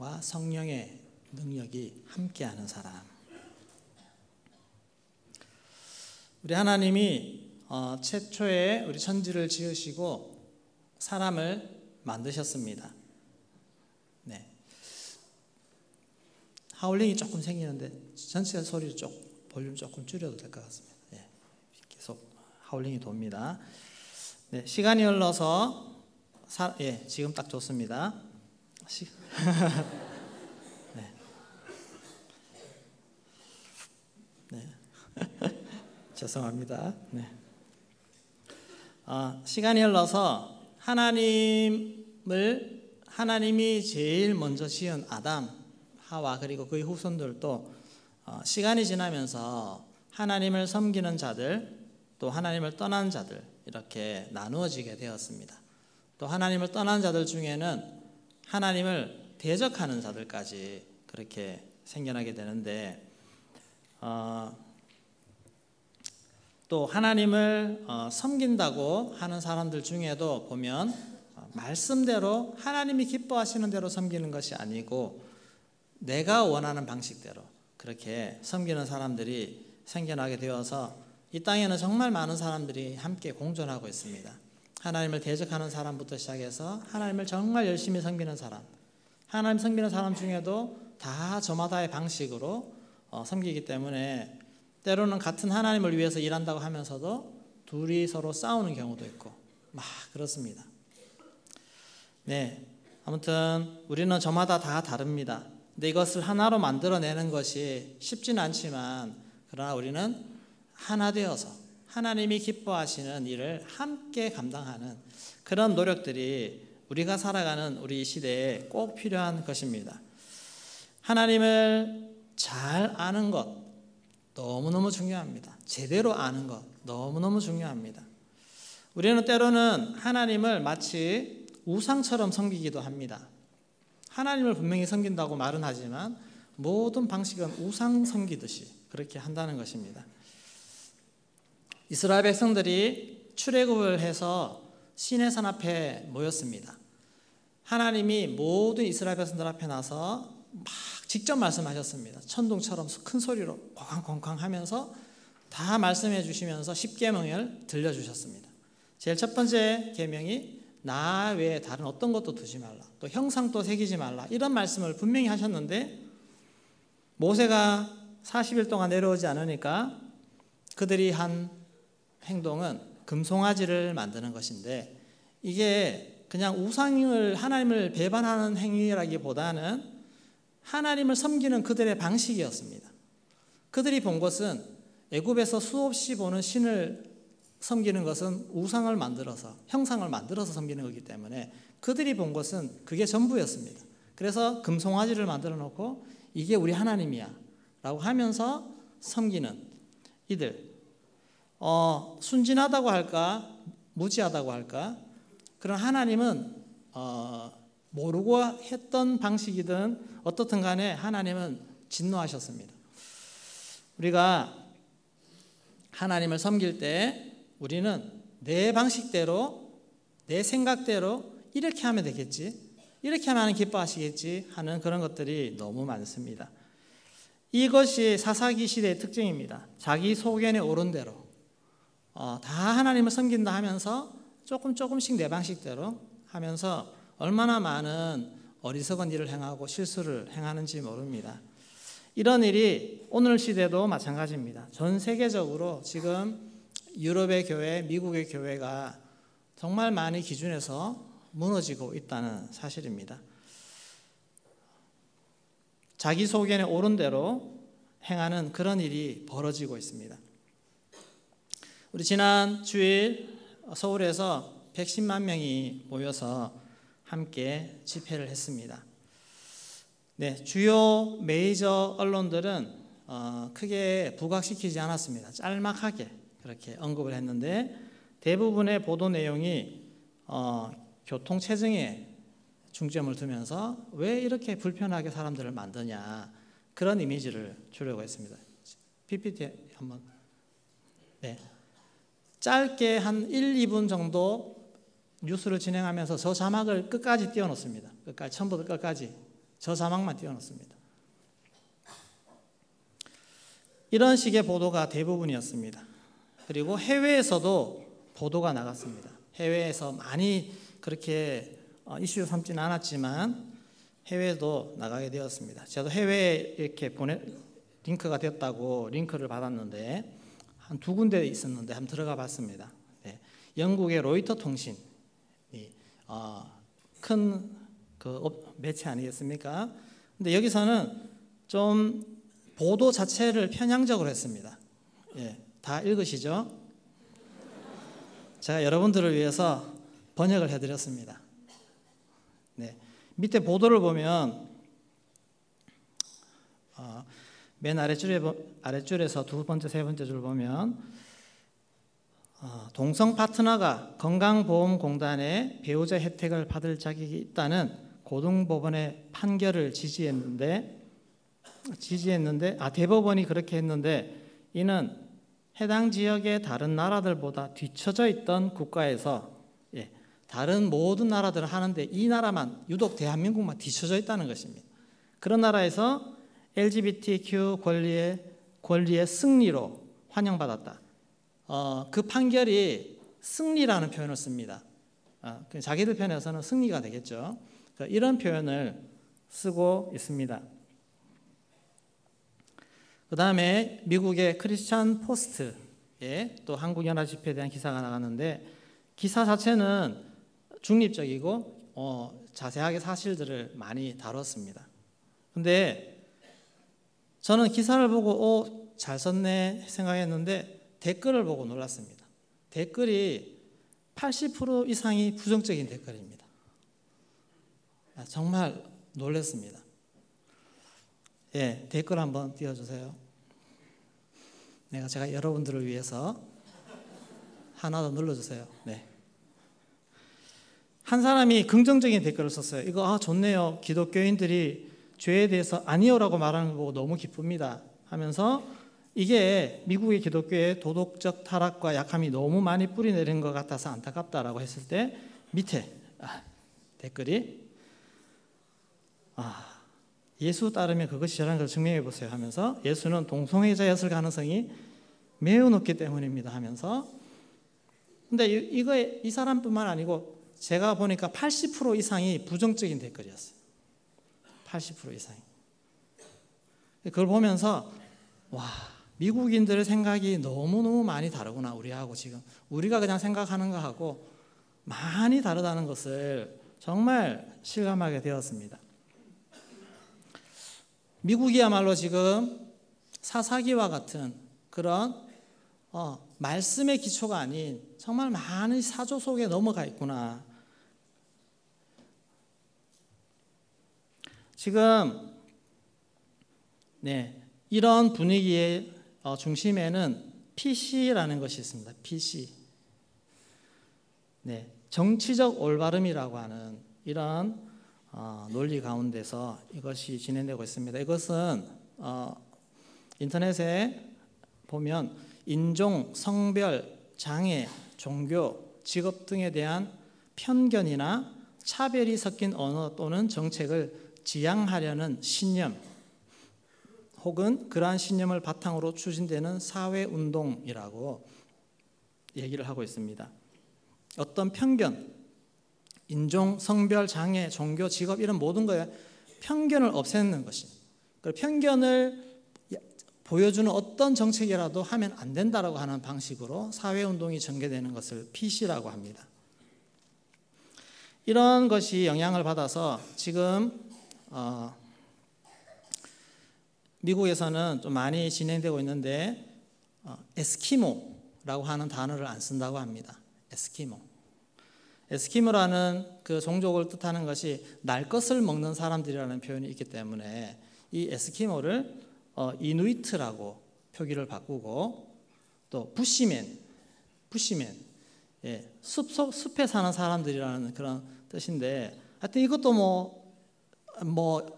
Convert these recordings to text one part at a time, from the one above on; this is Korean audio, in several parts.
하나님과 성령의 능력이 함께하는 사람. 우리 하나님이 최초에 우리 천지를 지으시고 사람을 만드셨습니다. 네. 하울링이 조금 생기는데 전체 소리를 볼륨 조금 줄여도 될 것 같습니다. 네. 계속 하울링이 돕니다. 네. 시간이 흘러서 지금 딱 좋습니다. 네. 네. 죄송합니다. 네. 시간이 흘러서 하나님이 제일 먼저 지은 아담, 하와 그리고 그의 후손들도 시간이 지나면서 하나님을 섬기는 자들, 또 하나님을 떠난 자들 이렇게 나누어지게 되었습니다. 또 하나님을 떠난 자들 중에는 하나님을 대적하는 자들까지 그렇게 생겨나게 되는데 또 하나님을 섬긴다고 하는 사람들 중에도 보면 말씀대로 하나님이 기뻐하시는 대로 섬기는 것이 아니고 내가 원하는 방식대로 그렇게 섬기는 사람들이 생겨나게 되어서 이 땅에는 정말 많은 사람들이 함께 공존하고 있습니다. 하나님을 대적하는 사람부터 시작해서 하나님을 정말 열심히 섬기는 사람, 하나님 섬기는 사람 중에도 다 저마다의 방식으로 섬기기 때문에 때로는 같은 하나님을 위해서 일한다고 하면서도 둘이 서로 싸우는 경우도 있고 막 그렇습니다. 네, 아무튼 우리는 저마다 다 다릅니다. 근데 이것을 하나로 만들어내는 것이 쉽지는 않지만 그러나 우리는 하나 되어서 하나님이 기뻐하시는 일을 함께 감당하는 그런 노력들이 우리가 살아가는 우리 시대에 꼭 필요한 것입니다. 하나님을 잘 아는 것 너무너무 중요합니다. 제대로 아는 것 너무너무 중요합니다. 우리는 때로는 하나님을 마치 우상처럼 섬기기도 합니다. 하나님을 분명히 섬긴다고 말은 하지만 모든 방식은 우상 섬기듯이 그렇게 한다는 것입니다. 이스라엘 백성들이 출애굽을 해서 시내산 앞에 모였습니다. 하나님이 모든 이스라엘 백성들 앞에 나서 막 직접 말씀하셨습니다. 천둥처럼 큰 소리로 쾅쾅쾅 하면서 다 말씀해 주시면서 10계명을 들려주셨습니다. 제일 첫 번째 계명이 나 외에 다른 어떤 것도 두지 말라, 또 형상도 새기지 말라, 이런 말씀을 분명히 하셨는데 모세가 40일 동안 내려오지 않으니까 그들이 한 행동은 금송아지를 만드는 것인데 이게 그냥 하나님을 배반하는 행위라기보다는 하나님을 섬기는 그들의 방식이었습니다. 그들이 본 것은 애굽에서 수없이 보는 신을 섬기는 것은 우상을 만들어서 형상을 만들어서 섬기는 거기 때문에 그들이 본 것은 그게 전부였습니다. 그래서 금송아지를 만들어 놓고 이게 우리 하나님이야 라고 하면서 섬기는 이들, 순진하다고 할까 무지하다고 할까, 그런 하나님은 모르고 했던 방식이든 어떻든 간에 하나님은 진노하셨습니다. 우리가 하나님을 섬길 때 우리는 내 방식대로 내 생각대로 이렇게 하면 되겠지, 이렇게 하면 기뻐하시겠지 하는 그런 것들이 너무 많습니다. 이것이 사사기 시대의 특징입니다. 자기 소견에 오른 대로 다 하나님을 섬긴다 하면서 조금씩 내 방식대로 하면서 얼마나 많은 어리석은 일을 행하고 실수를 행하는지 모릅니다. 이런 일이 오늘 시대도 마찬가지입니다. 전 세계적으로 지금 유럽의 교회, 미국의 교회가 정말 많이 기준에서 무너지고 있다는 사실입니다. 자기 소견에 오른 대로 행하는 그런 일이 벌어지고 있습니다. 우리 지난 주일 서울에서 110만 명이 모여서 함께 집회를 했습니다. 네, 주요 메이저 언론들은 크게 부각시키지 않았습니다. 짤막하게 그렇게 언급을 했는데 대부분의 보도 내용이 교통 체증에 중점을 두면서 왜 이렇게 불편하게 사람들을 만드냐 그런 이미지를 주려고 했습니다. PPT 한번. 네. 짧게 한 1, 2분 정도 뉴스를 진행하면서 저 자막을 끝까지 띄워놓습니다. 끝까지, 처음부터 끝까지. 저 자막만 띄워놓습니다. 이런 식의 보도가 대부분이었습니다. 그리고 해외에서도 보도가 나갔습니다. 해외에서 많이 그렇게 이슈 삼지는 않았지만 해외에도 나가게 되었습니다. 저도 해외에 이렇게 링크가 됐다고 링크를 받았는데 한 2군데 있었는데 한번 들어가 봤습니다. 네. 영국의 로이터 통신이 큰 매체 아니겠습니까? 근데 여기서는 좀 보도 자체를 편향적으로 했습니다. 예, 다 읽으시죠? 제가 여러분들을 위해서 번역을 해드렸습니다. 네, 밑에 보도를 보면 맨 아랫줄에서 두 번째, 세 번째 줄 보면 동성 파트너가 건강보험공단의 배우자 혜택을 받을 자격이 있다는 고등법원의 판결을 지지했는데 대법원이 그렇게 했는데 이는 해당 지역의 다른 나라들보다 뒤처져 있던 국가에서 다른 모든 나라들은 하는데 이 나라만 유독 대한민국만 뒤처져 있다는 것입니다. 그런 나라에서 LGBTQ 권리의 승리로 환영받았다. 그 판결이 승리라는 표현을 씁니다. 자기들 편에서는 승리가 되겠죠. 이런 표현을 쓰고 있습니다. 그 다음에 미국의 크리스천 포스트에 또 한국연합집회에 대한 기사가 나갔는데 기사 자체는 중립적이고 자세하게 사실들을 많이 다뤘습니다. 근데 저는 기사를 보고 잘 썼네 생각했는데 댓글을 보고 놀랐습니다. 댓글이 80% 이상이 부정적인 댓글입니다. 정말 놀랐습니다. 예, 댓글 한번 띄워주세요. 제가 여러분들을 위해서 하나 더 눌러주세요. 네. 한 사람이 긍정적인 댓글을 썼어요. 이거 좋네요. 기독교인들이 죄에 대해서 아니요라고 말하는 거 보고 너무 기쁩니다 하면서 이게 미국의 기독교의 도덕적 타락과 약함이 너무 많이 뿌리내린 것 같아서 안타깝다라고 했을 때 밑에 댓글이 예수 따르면 그것이 저라는 걸 증명해 보세요 하면서 예수는 동성애자였을 가능성이 매우 높기 때문입니다 하면서 근데 이 사람뿐만 아니고 제가 보니까 80% 이상이 부정적인 댓글이었어요. 80% 이상이. 그걸 보면서 미국인들의 생각이 너무너무 많이 다르구나 우리하고 지금 우리가 그냥 생각하는 거하고 많이 다르다는 것을 정말 실감하게 되었습니다. 미국이야말로 지금 사사기와 같은 그런 말씀의 기초가 아닌 정말 많은 사조 속에 넘어가 있구나. 지금 이런 분위기의 중심에는 PC라는 것이 있습니다. PC. 정치적 올바름이라고 하는 이런 논리 가운데서 이것이 진행되고 있습니다. 이것은 인터넷에 보면 인종, 성별, 장애, 종교, 직업 등에 대한 편견이나 차별이 섞인 언어 또는 정책을 지향하려는 신념 혹은 그러한 신념을 바탕으로 추진되는 사회운동이라고 얘기를 하고 있습니다. 어떤 편견, 인종, 성별, 장애, 종교, 직업 이런 모든 거에 편견을 없애는 것이 그리고 편견을 보여주는 어떤 정책이라도 하면 안 된다라고 하는 방식으로 사회운동이 전개되는 것을 PC라고 합니다. 이런 것이 영향을 받아서 지금 미국에서는 좀 많이 진행되고 있는데 에스키모라고 하는 단어를 안 쓴다고 합니다. 에스키모라는 그 종족을 뜻하는 것이 날 것을 먹는 사람들이라는 표현이 있기 때문에 이 에스키모를 이누이트라고 표기를 바꾸고 또 부시맨 숲에 사는 사람들이라는 그런 뜻인데 하여튼 이것도 뭐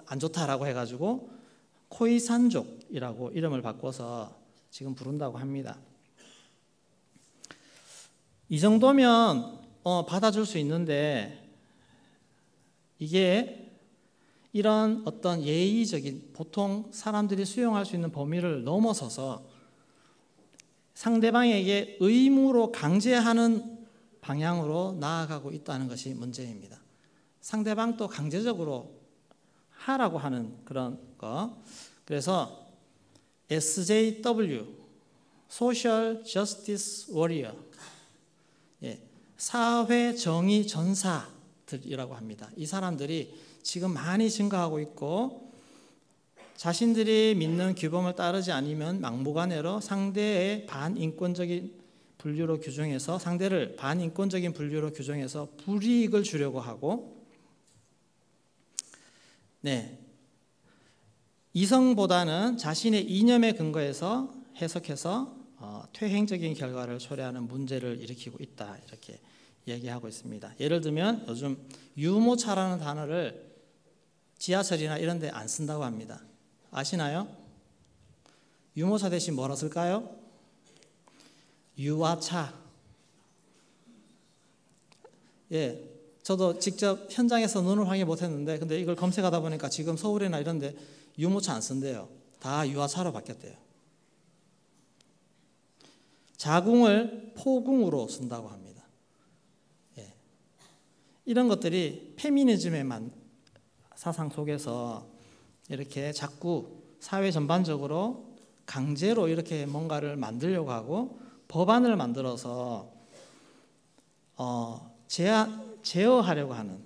안 좋다라고 해가지고 코이산족이라고 이름을 바꿔서 지금 부른다고 합니다. 이 정도면 받아줄 수 있는데 이게 이런 어떤 예의적인 보통 사람들이 수용할 수 있는 범위를 넘어서서 상대방에게 의무로 강제하는 방향으로 나아가고 있다는 것이 문제입니다. 상대방도 강제적으로 하라고 하는 그런 거. 그래서 SJW, Social Justice Warrior, 사회 정의 전사들이라고 합니다. 이 사람들이 지금 많이 증가하고 있고 자신들이 믿는 규범을 따르지 않으면 막무가내로 상대의 반인권적인 분류로 규정해서 상대를 반인권적인 분류로 규정해서 불이익을 주려고 하고 이성보다는 자신의 이념에 근거해서 해석해서 퇴행적인 결과를 초래하는 문제를 일으키고 있다 이렇게 얘기하고 있습니다. 예를 들면 요즘 유모차라는 단어를 지하철이나 이런 데 안 쓴다고 합니다. 아시나요? 유모차 대신 뭐라 쓸까요? 유아차. 저도 직접 현장에서 눈을 확인 못했는데 근데 이걸 검색하다 보니까 지금 서울이나 이런 데 유모차 안 쓴대요. 다 유아차로 바뀌었대요. 자궁을 포궁으로 쓴다고 합니다. 이런 것들이 페미니즘의 사상 속에서 이렇게 자꾸 사회 전반적으로 강제로 이렇게 뭔가를 만들려고 하고 법안을 만들어서 제어하려고 하는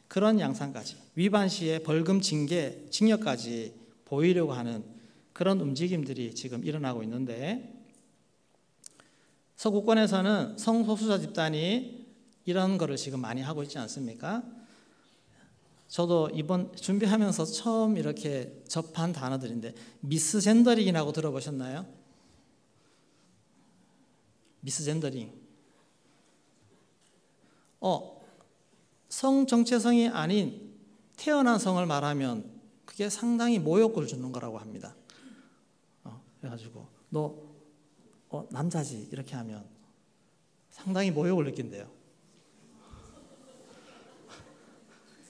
그런 양상까지 위반 시에 벌금, 징계, 징역까지 보이려고 하는 그런 움직임들이 지금 일어나고 있는데 서구권에서는 성소수자 집단이 이런 거를 지금 많이 하고 있지 않습니까? 저도 이번 준비하면서 처음 이렇게 접한 단어들인데 미스젠더링이라고 들어보셨나요? 미스젠더링. 성 정체성이 아닌 태어난 성을 말하면 그게 상당히 모욕을 주는 거라고 합니다. 그래가지고 너 남자지 이렇게 하면 상당히 모욕을 느낀대요.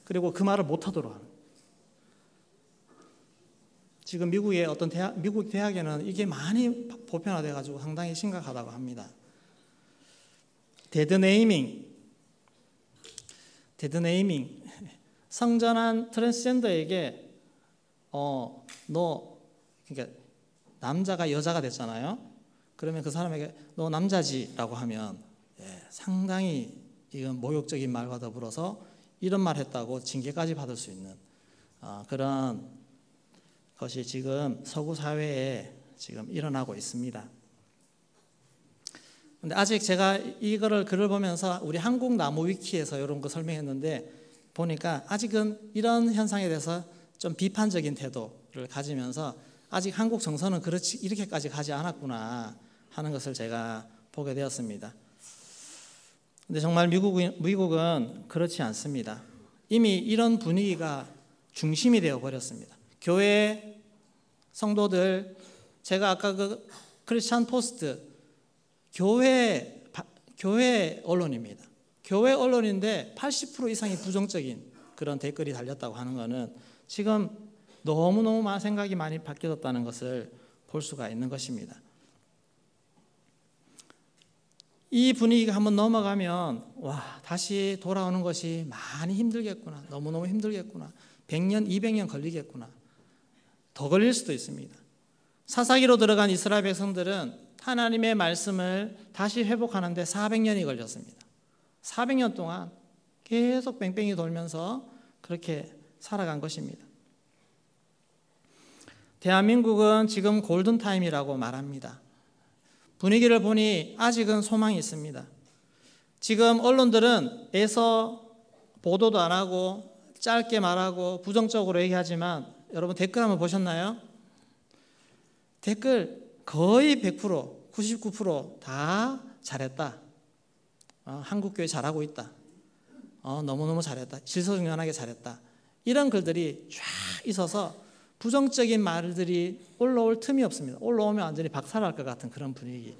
그리고 그 말을 못하도록 하는. 지금 미국의 어떤 미국 대학에는 이게 많이 보편화돼가지고 상당히 심각하다고 합니다. 데드네이밍. 성전한 트랜스젠더에게 너 그러니까 남자가 여자가 됐잖아요. 그러면 그 사람에게 너 남자지라고 하면 상당히 이건 모욕적인 말과 더불어서 이런 말 했다고 징계까지 받을 수 있는 그런 것이 지금 서구 사회에 지금 일어나고 있습니다. 근데 아직 제가 이거를 글을 보면서 우리 한국 나무 위키에서 이런 거 설명했는데 보니까 아직은 이런 현상에 대해서 좀 비판적인 태도를 가지면서 아직 한국 정서는 그렇지 이렇게까지 가지 않았구나 하는 것을 제가 보게 되었습니다. 근데 정말 미국은 그렇지 않습니다. 이미 이런 분위기가 중심이 되어 버렸습니다. 교회 성도들, 제가 아까 그 크리스찬 포스트 교회 언론입니다. 교회 언론인데 80% 이상이 부정적인 그런 댓글이 달렸다고 하는 것은 지금 너무너무 생각이 많이 바뀌었다는 것을 볼 수가 있는 것입니다. 이 분위기가 한번 넘어가면 다시 돌아오는 것이 많이 힘들겠구나. 너무너무 힘들겠구나. 100년, 200년 걸리겠구나. 더 걸릴 수도 있습니다. 사사기로 들어간 이스라엘 백성들은 하나님의 말씀을 다시 회복하는데 400년이 걸렸습니다. 400년 동안 계속 뺑뺑이 돌면서 그렇게 살아간 것입니다. 대한민국은 지금 골든타임이라고 말합니다. 분위기를 보니 아직은 소망이 있습니다. 지금 언론들은 애서 보도도 안 하고 짧게 말하고 부정적으로 얘기하지만 여러분 댓글 한번 보셨나요? 댓글 거의 100%, 99% 잘했다. 한국교회 잘하고 있다. 너무너무 잘했다. 질서정연하게 잘했다. 이런 글들이 쫙 있어서 부정적인 말들이 올라올 틈이 없습니다. 올라오면 완전히 박살날 것 같은 그런 분위기.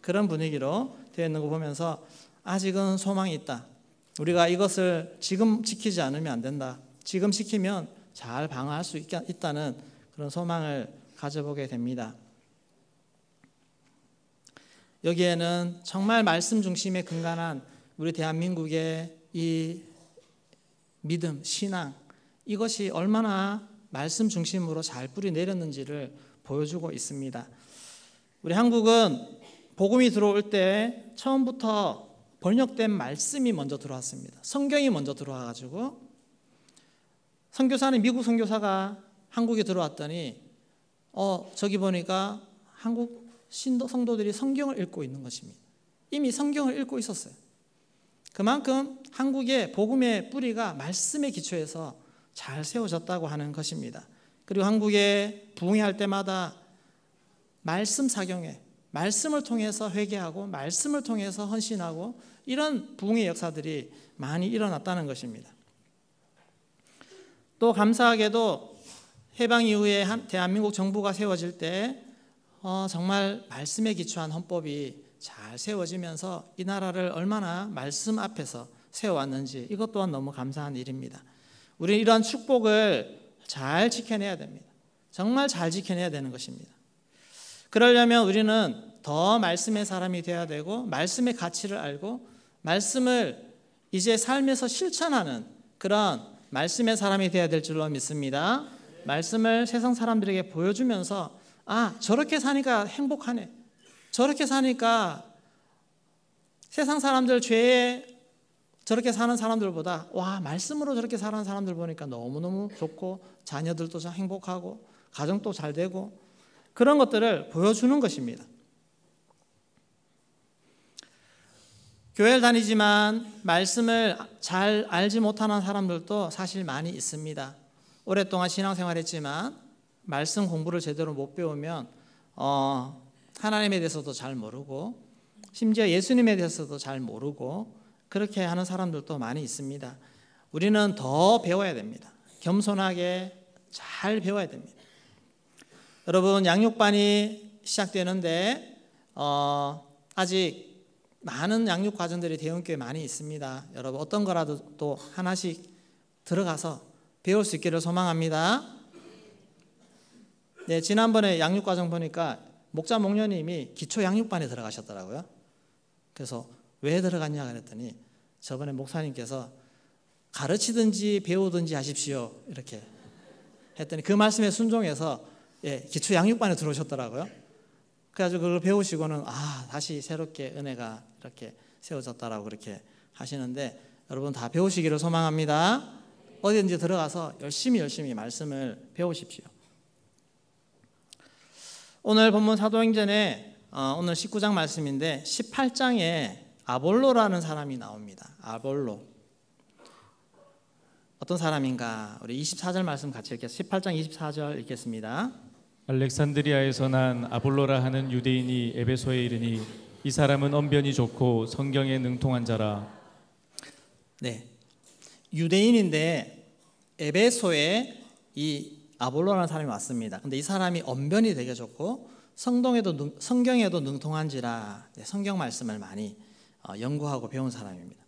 그런 분위기로 되어 있는 거 보면서 아직은 소망이 있다. 우리가 이것을 지금 지키지 않으면 안 된다. 지금 시키면 잘 방어할 수 있다는 그런 소망을 가져보게 됩니다. 여기에는 정말 말씀 중심에 근간한 우리 대한민국의 이 믿음, 신앙, 이것이 얼마나 말씀 중심으로 잘 뿌리 내렸는지를 보여주고 있습니다. 우리 한국은 복음이 들어올 때 처음부터 번역된 말씀이 먼저 들어왔습니다. 성경이 먼저 들어와가지고 선교사는 미국 선교사가 한국에 들어왔더니 저기 보니까 한국 성도들이 성경을 읽고 있는 것입니다. 이미 성경을 읽고 있었어요. 그만큼 한국의 복음의 뿌리가 말씀의 기초에서 잘 세워졌다고 하는 것입니다. 그리고 한국에 부흥회할 때마다 말씀 사경회, 말씀을 통해서 회개하고 말씀을 통해서 헌신하고 이런 부흥의 역사들이 많이 일어났다는 것입니다. 또 감사하게도 해방 이후에 대한민국 정부가 세워질 때 정말 말씀에 기초한 헌법이 잘 세워지면서 이 나라를 얼마나 말씀 앞에서 세워왔는지 이것 또한 너무 감사한 일입니다. 우리는 이러한 축복을 잘 지켜내야 됩니다. 정말 잘 지켜내야 되는 것입니다. 그러려면 우리는 더 말씀의 사람이 되어야 되고 말씀의 가치를 알고 말씀을 이제 삶에서 실천하는 그런 말씀의 사람이 되어야 될 줄로 믿습니다. 말씀을 세상 사람들에게 보여주면서 저렇게 사니까 행복하네. 저렇게 사니까 세상 사람들 죄에 저렇게 사는 사람들보다 말씀으로 저렇게 사는 사람들 보니까 너무너무 좋고 자녀들도 잘 행복하고 가정도 잘 되고 그런 것들을 보여주는 것입니다. 교회를 다니지만 말씀을 잘 알지 못하는 사람들도 사실 많이 있습니다. 오랫동안 신앙생활했지만 말씀 공부를 제대로 못 배우면 하나님에 대해서도 잘 모르고 심지어 예수님에 대해서도 잘 모르고 그렇게 하는 사람들도 많이 있습니다. 우리는 더 배워야 됩니다. 겸손하게 잘 배워야 됩니다. 여러분 양육반이 시작되는데 아직 많은 양육 과정들이 대형교회 많이 있습니다. 여러분 어떤 거라도 또 하나씩 들어가서 배울 수 있기를 소망합니다. 네, 지난번에 양육 과정 보니까 목자 목녀님이 기초 양육반에 들어가셨더라고요. 그래서 왜 들어갔냐 그랬더니 저번에 목사님께서 가르치든지 배우든지 하십시오 이렇게 했더니 그 말씀에 순종해서 기초 양육반에 들어오셨더라고요. 그래가지고 그걸 배우시고는 다시 새롭게 은혜가 이렇게 세워졌다라고 그렇게 하시는데 여러분 다 배우시기를 소망합니다. 어디든지 들어가서 열심히 말씀을 배우십시오. 오늘 본문 사도행전에 오늘 19장 말씀인데 18장에 아볼로라는 사람이 나옵니다. 아볼로 어떤 사람인가? 우리 24절 말씀 같이 읽겠습니다. 18장 24절 읽겠습니다. 알렉산드리아에서 난 아볼로라 하는 유대인이 에베소에 이르니 이 사람은 언변이 좋고 성경에 능통한 자라. 네, 유대인인데 에베소에 이 아볼로라는 사람이 왔습니다. 근데 이 사람이 언변이 되게 좋고 성경에도 능통한지라 성경 말씀을 많이 연구하고 배운 사람입니다.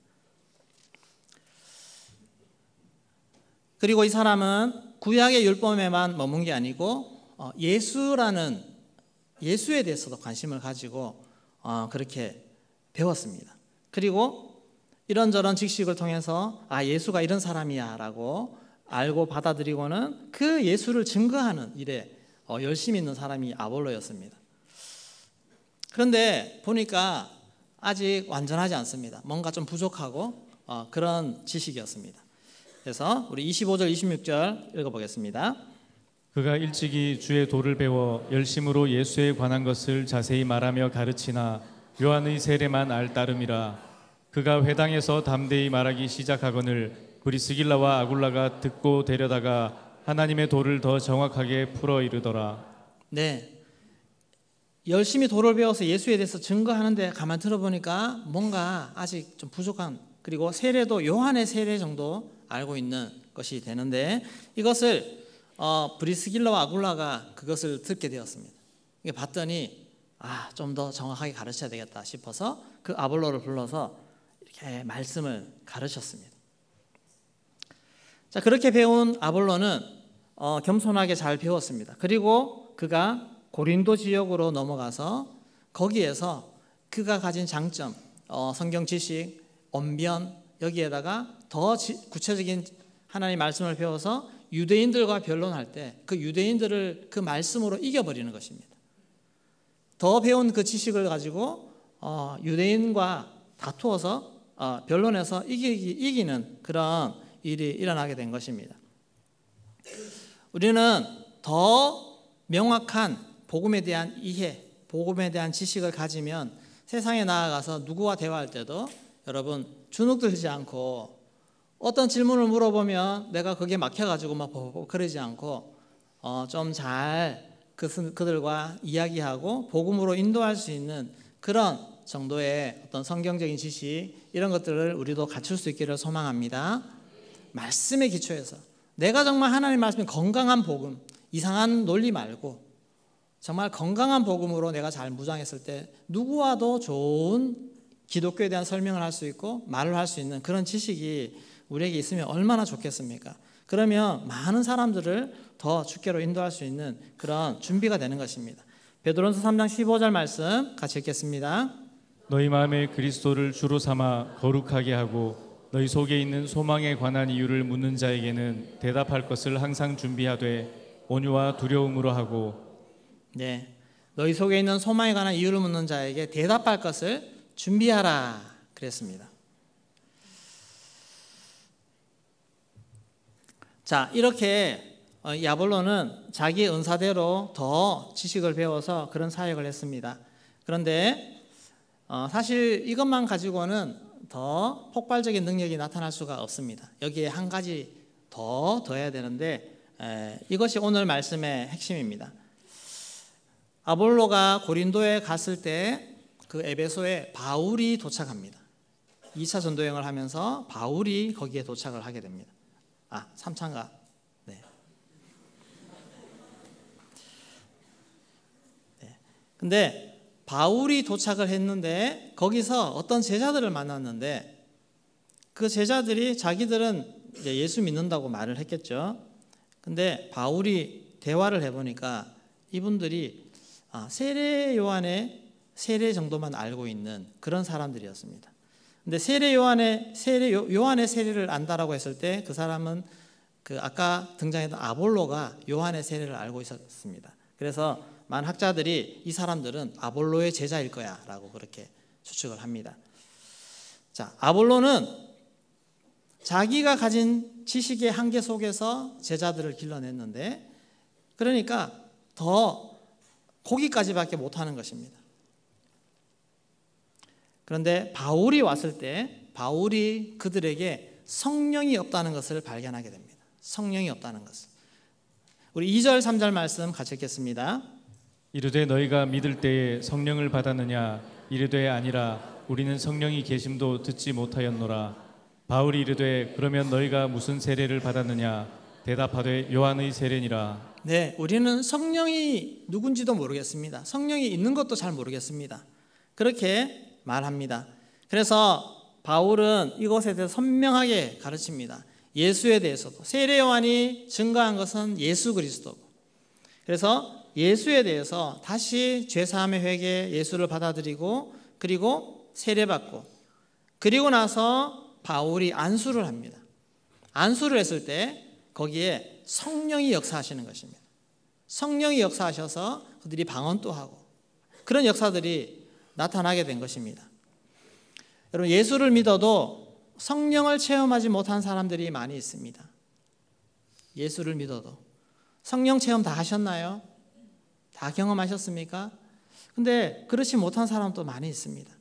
그리고 이 사람은 구약의 율법에만 머문 게 아니고 예수에 대해서도 관심을 가지고 그렇게 배웠습니다. 그리고 이런저런 직식을 통해서 예수가 이런 사람이야 라고 알고 받아들이고는 그 예수를 증거하는 일에 열심히 있는 사람이 아볼로였습니다. 그런데 보니까 아직 완전하지 않습니다. 뭔가 좀 부족하고 그런 지식이었습니다. 그래서 우리 25절 26절 읽어보겠습니다. 그가 일찍이 주의 도를 배워 열심으로 예수에 관한 것을 자세히 말하며 가르치나 요한의 세례만 알 따름이라. 그가 회당에서 담대히 말하기 시작하거늘 브리스길라와 아굴라가 듣고 데려다가 하나님의 도를 더 정확하게 풀어 이르더라. 네, 열심히 도를 배워서 예수에 대해서 증거하는데 가만 들어보니까 뭔가 아직 좀 부족한, 그리고 세례도 요한의 세례 정도 알고 있는 것이 되는데 이것을 브리스길라와 아굴라가 그것을 듣게 되었습니다. 이게 봤더니 좀 더 정확하게 가르쳐야 되겠다 싶어서 그 아볼로를 불러서 이렇게 말씀을 가르쳤습니다. 자, 그렇게 배운 아볼로는 겸손하게 잘 배웠습니다. 그리고 그가 고린도 지역으로 넘어가서 거기에서 그가 가진 장점, 성경 지식, 언변, 여기에다가 더 구체적인 하나님 말씀을 배워서 유대인들과 변론할 때 그 유대인들을 그 말씀으로 이겨버리는 것입니다. 더 배운 그 지식을 가지고 유대인과 다투어서 변론해서 이기는 그런 일이 일어나게 된 것입니다. 우리는 더 명확한 복음에 대한 이해, 복음에 대한 지식을 가지면 세상에 나아가서 누구와 대화할 때도 여러분 주눅들지 않고 어떤 질문을 물어보면 내가 거기에 막혀가지고 막 그러지 않고 좀 잘 그들과 이야기하고 복음으로 인도할 수 있는 그런 정도의 어떤 성경적인 지식 이런 것들을 우리도 갖출 수 있기를 소망합니다. 말씀에 기초해서 내가 정말 하나님 말씀에 건강한 복음, 이상한 논리 말고 정말 건강한 복음으로 내가 잘 무장했을 때 누구와도 좋은 기독교에 대한 설명을 할 수 있고 말을 할 수 있는 그런 지식이 우리에게 있으면 얼마나 좋겠습니까? 그러면 많은 사람들을 더 주께로 인도할 수 있는 그런 준비가 되는 것입니다. 베드로전서 3장 15절 말씀 같이 읽겠습니다. 너희 마음에 그리스도를 주로 삼아 거룩하게 하고 너희 속에 있는 소망에 관한 이유를 묻는 자에게는 대답할 것을 항상 준비하되 온유와 두려움으로 하고. 네, 너희 속에 있는 소망에 관한 이유를 묻는 자에게 대답할 것을 준비하라 그랬습니다. 자, 이렇게 이 아볼로는 자기 은사대로 더 지식을 배워서 그런 사역을 했습니다. 그런데 사실 이것만 가지고는 더 폭발적인 능력이 나타날 수가 없습니다. 여기에 한 가지 더 더해야 되는데 이것이 오늘 말씀의 핵심입니다. 아볼로가 고린도에 갔을 때 그 에베소에 바울이 도착합니다. 2차 전도여행을 하면서 바울이 거기에 도착을 하게 됩니다. 3차인가? 네. 근데 바울이 도착을 했는데 거기서 어떤 제자들을 만났는데 그 제자들이 자기들은 이제 예수 믿는다고 말을 했겠죠. 근데 바울이 대화를 해보니까 이분들이 세례 요한의 세례 정도만 알고 있는 그런 사람들이었습니다. 근데 요한의 세례를 안다라고 했을 때 그 사람은 그 아까 등장했던 아볼로가 요한의 세례를 알고 있었습니다. 그래서 많은 학자들이 이 사람들은 아볼로의 제자일 거야라고 그렇게 추측을 합니다. 자, 아볼로는 자기가 가진 지식의 한계 속에서 제자들을 길러냈는데 그러니까 더 거기까지밖에 못하는 것입니다. 그런데 바울이 왔을 때 바울이 그들에게 성령이 없다는 것을 발견하게 됩니다. 성령이 없다는 것을. 우리 2절 3절 말씀 같이 읽겠습니다. 이르되 너희가 믿을 때에 성령을 받았느냐 이르되 아니라 우리는 성령이 계심도 듣지 못하였노라. 바울이 이르되 그러면 너희가 무슨 세례를 받았느냐 대답하되 요한의 세례니라. 네, 우리는 성령이 누군지도 모르겠습니다. 성령이 있는 것도 잘 모르겠습니다. 그렇게 말합니다. 그래서 바울은 이것에 대해서 선명하게 가르칩니다. 예수에 대해서도 세례 요한이 증거한 것은 예수 그리스도고 그래서 예수에 대해서 다시 죄사함의 회개 예수를 받아들이고 그리고 세례받고 그리고 나서 바울이 안수를 합니다. 안수를 했을 때 거기에 성령이 역사하시는 것입니다. 성령이 역사하셔서 그들이 방언도 하고 그런 역사들이 나타나게 된 것입니다. 여러분 예수를 믿어도 성령을 체험하지 못한 사람들이 많이 있습니다. 예수를 믿어도 성령 체험 다 하셨나요? 다 경험하셨습니까? 근데 그렇지 못한 사람도 많이 있습니다.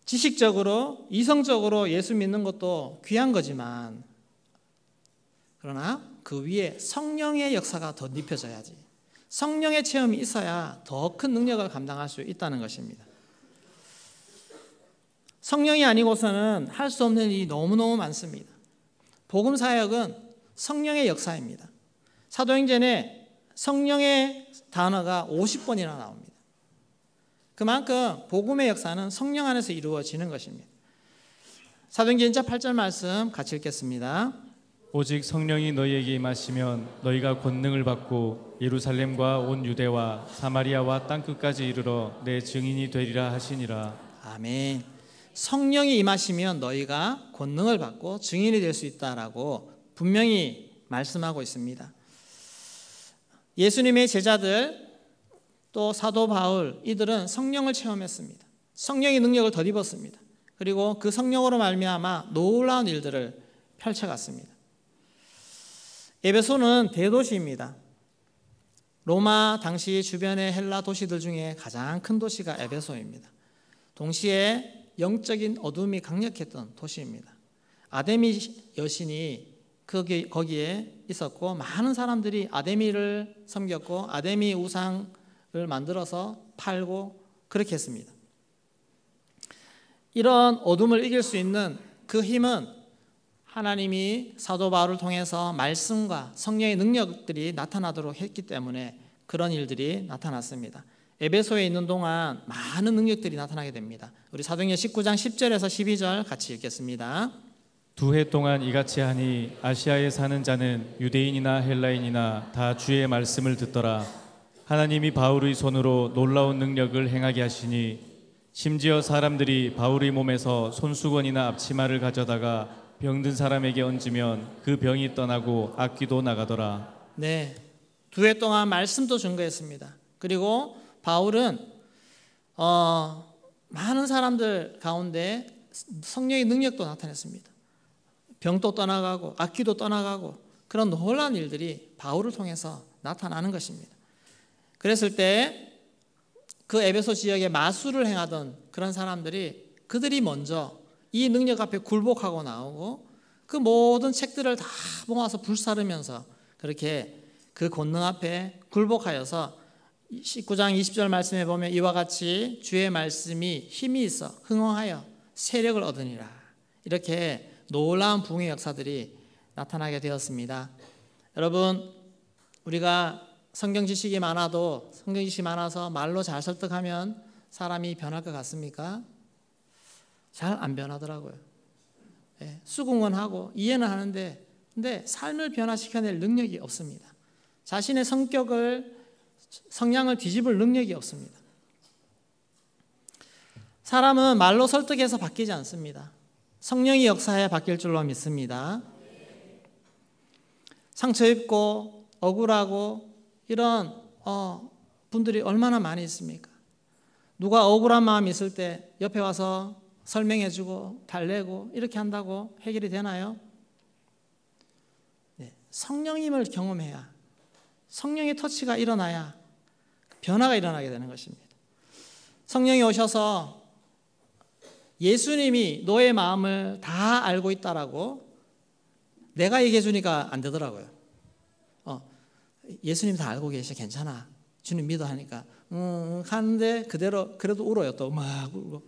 지식적으로 이성적으로 예수 믿는 것도 귀한 거지만 그러나 그 위에 성령의 역사가 더 입혀져야지 성령의 체험이 있어야 더 큰 능력을 감당할 수 있다는 것입니다. 성령이 아니고서는 할 수 없는 일이 너무너무 많습니다. 복음 사역은 성령의 역사입니다. 사도행전에 성령의 단어가 50번이나 나옵니다. 그만큼 복음의 역사는 성령 안에서 이루어지는 것입니다. 사도행전 1장 8절 말씀 같이 읽겠습니다. 오직 성령이 너희에게 임하시면 너희가 권능을 받고 예루살렘과 온 유대와 사마리아와 땅끝까지 이르러 내 증인이 되리라 하시니라. 아멘. 성령이 임하시면 너희가 권능을 받고 증인이 될 수 있다라고 분명히 말씀하고 있습니다. 예수님의 제자들 또 사도 바울 이들은 성령을 체험했습니다. 성령의 능력을 덧입었습니다. 그리고 그 성령으로 말미암아 놀라운 일들을 펼쳐갔습니다. 에베소는 대도시입니다. 로마 당시 주변의 헬라 도시들 중에 가장 큰 도시가 에베소입니다. 동시에 영적인 어둠이 강력했던 도시입니다. 아데미 여신이 거기에 있었고 많은 사람들이 아데미를 섬겼고 아데미 우상을 만들어서 팔고 그렇게 했습니다. 이런 어둠을 이길 수 있는 그 힘은 하나님이 사도 바울을 통해서 말씀과 성령의 능력들이 나타나도록 했기 때문에 그런 일들이 나타났습니다. 에베소에 있는 동안 많은 능력들이 나타나게 됩니다. 우리 사도행전 19장 10절에서 12절 같이 읽겠습니다. 2해 동안 이같이 하니 아시아에 사는 자는 유대인이나 헬라인이나 다 주의 말씀을 듣더라. 하나님이 바울의 손으로 놀라운 능력을 행하게 하시니 심지어 사람들이 바울의 몸에서 손수건이나 앞치마를 가져다가 병든 사람에게 얹으면 그 병이 떠나고 악귀도 나가더라. 네, 2해 동안 말씀도 증거했습니다. 그리고 바울은 많은 사람들 가운데 성령의 능력도 나타냈습니다. 병도 떠나가고 악귀도 떠나가고 그런 놀라운 일들이 바울을 통해서 나타나는 것입니다. 그랬을 때 그 에베소 지역에 마술을 행하던 그런 사람들이 그들이 먼저 이 능력 앞에 굴복하고 나오고 그 모든 책들을 다 모아서 불사르면서 그렇게 그 권능 앞에 굴복하여서 19장 20절 말씀에 보면 이와 같이 주의 말씀이 힘이 있어 흥황하여 세력을 얻으니라. 이렇게 놀라운 부흥의 역사들이 나타나게 되었습니다. 여러분, 우리가 성경 지식이 많아서 말로 잘 설득하면 사람이 변할 것 같습니까? 잘 안 변하더라고요. 수긍은 하고 이해는 하는데 근데 삶을 변화시켜낼 능력이 없습니다. 자신의 성향을 뒤집을 능력이 없습니다. 사람은 말로 설득해서 바뀌지 않습니다. 성령이 역사해 바뀔 줄로 믿습니다. 상처 입고 억울하고 이런 분들이 얼마나 많이 있습니까? 누가 억울한 마음이 있을 때 옆에 와서 설명해주고 달래고 이렇게 한다고 해결이 되나요? 네, 성령님을 경험해야 성령의 터치가 일어나야 변화가 일어나게 되는 것입니다. 성령이 오셔서 예수님이 너의 마음을 다 알고 있다라고 내가 얘기해 주니까 안 되더라고요. 예수님 다 알고 계셔. 괜찮아. 주님 믿어 하니까 하는데 그래도 울어요. 또 막 울고.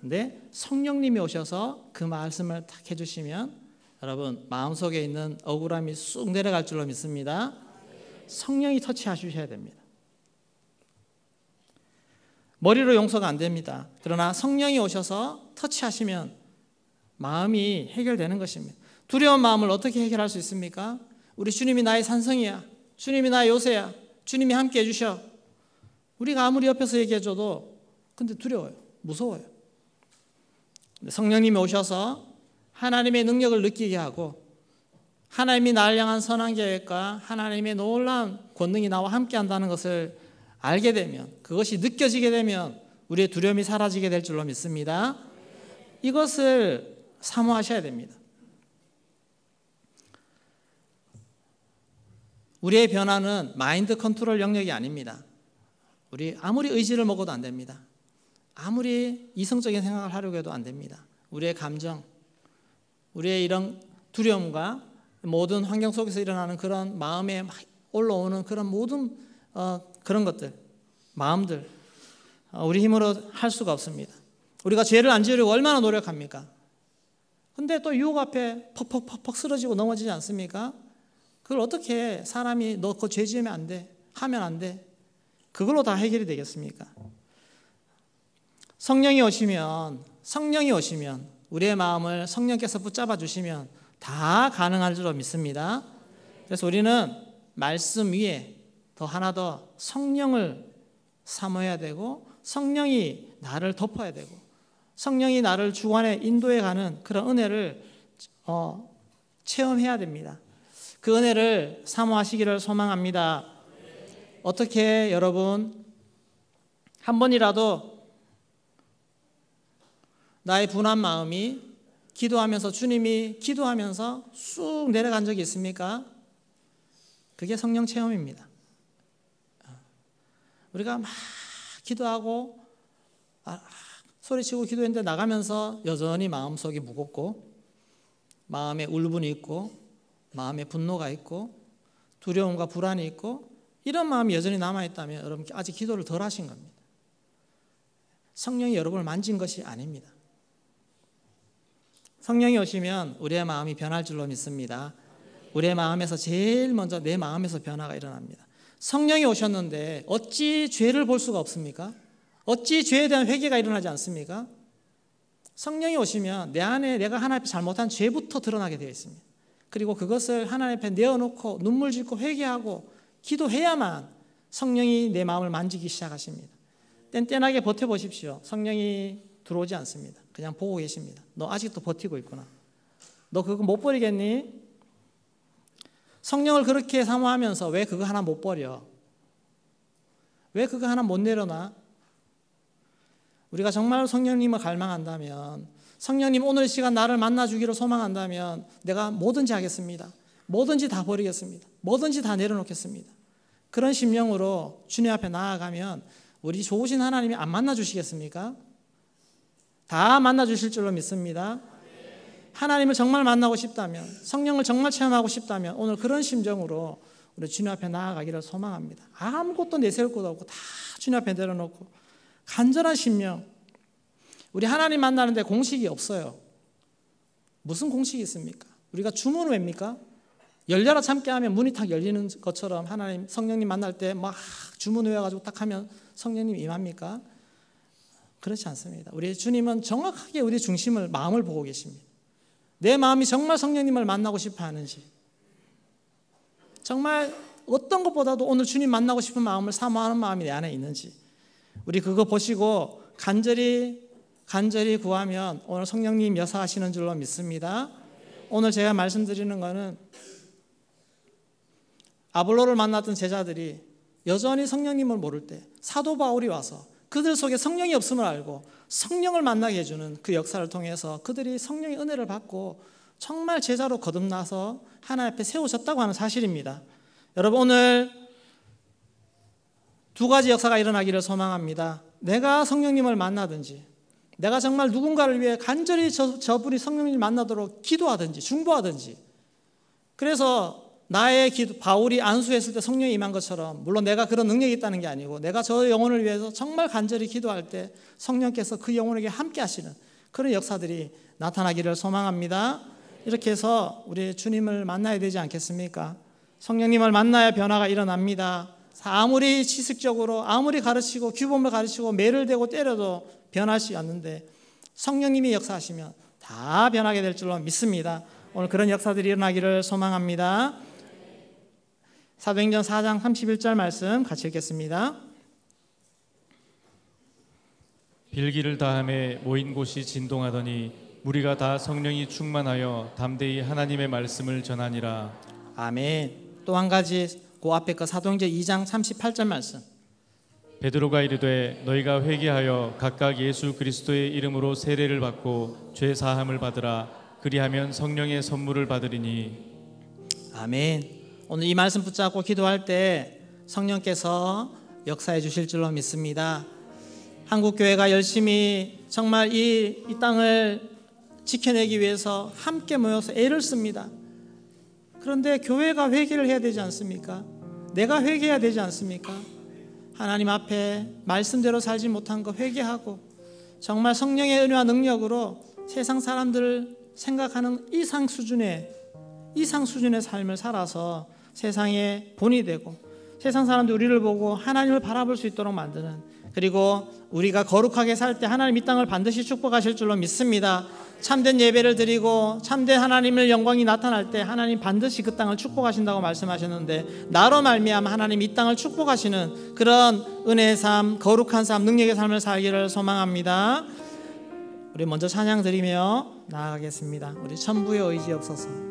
근데 성령님이 오셔서 그 말씀을 딱 해주시면 여러분 마음속에 있는 억울함이 쑥 내려갈 줄로 믿습니다. 성령이 터치하셔야 됩니다. 머리로 용서가 안 됩니다. 그러나 성령이 오셔서 터치하시면 마음이 해결되는 것입니다. 두려운 마음을 어떻게 해결할 수 있습니까? 우리 주님이 나의 산성이야. 주님이 나의 요새야. 주님이 함께 해주셔. 우리가 아무리 옆에서 얘기해줘도 근데 두려워요. 무서워요. 성령님이 오셔서 하나님의 능력을 느끼게 하고 하나님이 나를 향한 선한 계획과 하나님의 놀라운 권능이 나와 함께 한다는 것을 알게 되면 그것이 느껴지게 되면 우리의 두려움이 사라지게 될 줄로 믿습니다. 이것을 사모하셔야 됩니다. 우리의 변화는 마인드 컨트롤 영역이 아닙니다. 우리 아무리 의지를 먹어도 안 됩니다. 아무리 이성적인 생각을 하려고 해도 안 됩니다. 우리의 감정, 우리의 이런 두려움과 모든 환경 속에서 일어나는 그런 마음에 막 올라오는 그런 모든 그런 것들, 마음들 우리 힘으로 할 수가 없습니다. 우리가 죄를 안 지으려고 얼마나 노력합니까? 근데 또 유혹 앞에 퍽퍽퍽퍽 쓰러지고 넘어지지 않습니까? 그걸 어떻게 사람이 너 그 죄 지으면 안 돼, 하면 안 돼, 그걸로 다 해결이 되겠습니까? 성령이 오시면 우리의 마음을 성령께서 붙잡아 주시면 다 가능할 줄로 믿습니다. 그래서 우리는 말씀 위에 더 하나 더 성령을 사모해야 되고, 성령이 나를 덮어야 되고, 성령이 나를 주관에 인도해 가는 그런 은혜를 체험해야 됩니다. 그 은혜를 사모하시기를 소망합니다. 어떻게 여러분 한 번이라도 나의 분한 마음이 기도하면서, 주님이 기도하면서 쑥 내려간 적이 있습니까? 그게 성령 체험입니다. 우리가 막 기도하고 소리치고 기도했는데 나가면서 여전히 마음속이 무겁고, 마음에 울분이 있고, 마음에 분노가 있고, 두려움과 불안이 있고, 이런 마음이 여전히 남아있다면 여러분 아직 기도를 덜 하신 겁니다. 성령이 여러분을 만진 것이 아닙니다. 성령이 오시면 우리의 마음이 변할 줄로 믿습니다. 우리의 마음에서 제일 먼저 내 마음에서 변화가 일어납니다. 성령이 오셨는데 어찌 죄를 볼 수가 없습니까? 어찌 죄에 대한 회개가 일어나지 않습니까? 성령이 오시면 내 안에 내가 하나님 앞에 잘못한 죄부터 드러나게 되어 있습니다. 그리고 그것을 하나님 앞에 내어놓고 눈물 짓고 회개하고 기도해야만 성령이 내 마음을 만지기 시작하십니다. 뗀뗀하게 버텨보십시오. 성령이 들어오지 않습니다. 그냥 보고 계십니다. 너 아직도 버티고 있구나. 너 그거 못 버리겠니? 성령을 그렇게 사모하면서 왜 그거 하나 못 버려? 왜 그거 하나 못 내려놔? 우리가 정말 성령님을 갈망한다면, 성령님 오늘 이 시간 나를 만나주기를 소망한다면 내가 뭐든지 하겠습니다. 뭐든지 다 버리겠습니다. 뭐든지 다 내려놓겠습니다. 그런 심령으로 주님 앞에 나아가면 우리 좋으신 하나님이 안 만나주시겠습니까? 다 만나주실 줄로 믿습니다. 하나님을 정말 만나고 싶다면, 성령을 정말 체험하고 싶다면 오늘 그런 심정으로 우리 주님 앞에 나아가기를 소망합니다. 아무것도 내세울 것도 없고 다 주님 앞에 내려놓고 간절한 심령. 우리 하나님 만나는데 공식이 없어요. 무슨 공식이 있습니까? 우리가 주문을 외웁니까? 열려라 참게 하면 문이 탁 열리는 것처럼 하나님, 성령님 만날 때 막 주문 외워가지고 딱 하면 성령님 임합니까? 그렇지 않습니다. 우리 주님은 정확하게 우리 중심을, 마음을 보고 계십니다. 내 마음이 정말 성령님을 만나고 싶어 하는지, 정말 어떤 것보다도 오늘 주님 만나고 싶은 마음을 사모하는 마음이 내 안에 있는지, 우리 그거 보시고 간절히 구하면 오늘 성령님 역사하시는 줄로 믿습니다. 오늘 제가 말씀드리는 거는 아볼로를 만났던 제자들이 여전히 성령님을 모를 때 사도 바울이 와서 그들 속에 성령이 없음을 알고 성령을 만나게 해주는 그 역사를 통해서 그들이 성령의 은혜를 받고 정말 제자로 거듭나서 하나님 앞에 세워졌다고 하는 사실입니다. 여러분, 오늘 두 가지 역사가 일어나기를 소망합니다. 내가 성령님을 만나든지, 내가 정말 누군가를 위해 간절히 저분이 성령님을 만나도록 기도하든지 중보하든지, 그래서 나의 기도, 바울이 안수했을 때 성령이 임한 것처럼, 물론 내가 그런 능력이 있다는 게 아니고 내가 저 영혼을 위해서 정말 간절히 기도할 때 성령께서 그 영혼에게 함께 하시는 그런 역사들이 나타나기를 소망합니다. 이렇게 해서 우리 주님을 만나야 되지 않겠습니까? 성령님을 만나야 변화가 일어납니다. 아무리 지식적으로 아무리 가르치고 규범을 가르치고 매를 대고 때려도 변하지 않는데 성령님이 역사하시면 다 변하게 될 줄로 믿습니다. 오늘 그런 역사들이 일어나기를 소망합니다. 사도행전 4장 31절 말씀 같이 읽겠습니다. 빌기를 다함에 모인 곳이 진동하더니 무리가 다 성령이 충만하여 담대히 하나님의 말씀을 전하니라. 아멘. 또 한 가지 그 앞에 그 사도행전 2장 38절 말씀. 베드로가 이르되 너희가 회개하여 각각 예수 그리스도의 이름으로 세례를 받고 죄 사함을 받으라. 그리하면 성령의 선물을 받으리니. 아멘. 오늘 이 말씀 붙잡고 기도할 때 성령께서 역사해 주실 줄로 믿습니다. 한국교회가 열심히 정말 이 땅을 지켜내기 위해서 함께 모여서 애를 씁니다. 그런데 교회가 회개를 해야 되지 않습니까? 내가 회개해야 되지 않습니까? 하나님 앞에 말씀대로 살지 못한 거 회개하고 정말 성령의 은혜와 능력으로 세상 사람들을 생각하는 이상 수준의 삶을 살아서 세상의 본이 되고 세상 사람들이 우리를 보고 하나님을 바라볼 수 있도록 만드는 그리고 우리가 거룩하게 살 때 하나님 이 땅을 반드시 축복하실 줄로 믿습니다. 참된 예배를 드리고 참된 하나님의 영광이 나타날 때 하나님 반드시 그 땅을 축복하신다고 말씀하셨는데, 나로 말미암아 하나님 이 땅을 축복하시는 그런 은혜의 삶, 거룩한 삶, 능력의 삶을 살기를 소망합니다. 우리 먼저 찬양 드리며 나아가겠습니다. 우리 천부의 의지 없어서.